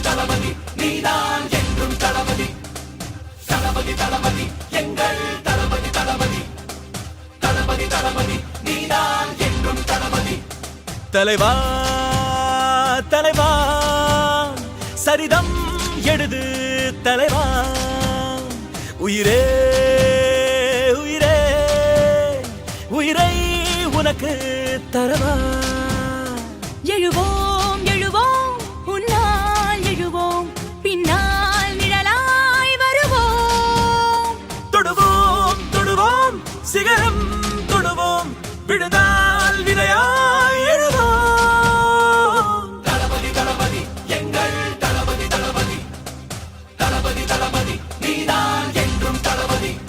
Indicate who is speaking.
Speaker 1: தளபதி நீதான் என்றும் தளபதி தளபதி தளபதி எங்கள் தளபதி தளபதி தளபதி தளபதி நீதான் என்றும் தளபதி
Speaker 2: தலைவா தலைவா சரிதம் எழுது தலைவா உயிரே உயிரே உயிரை உனக்கு தரவா
Speaker 3: எழுவோம்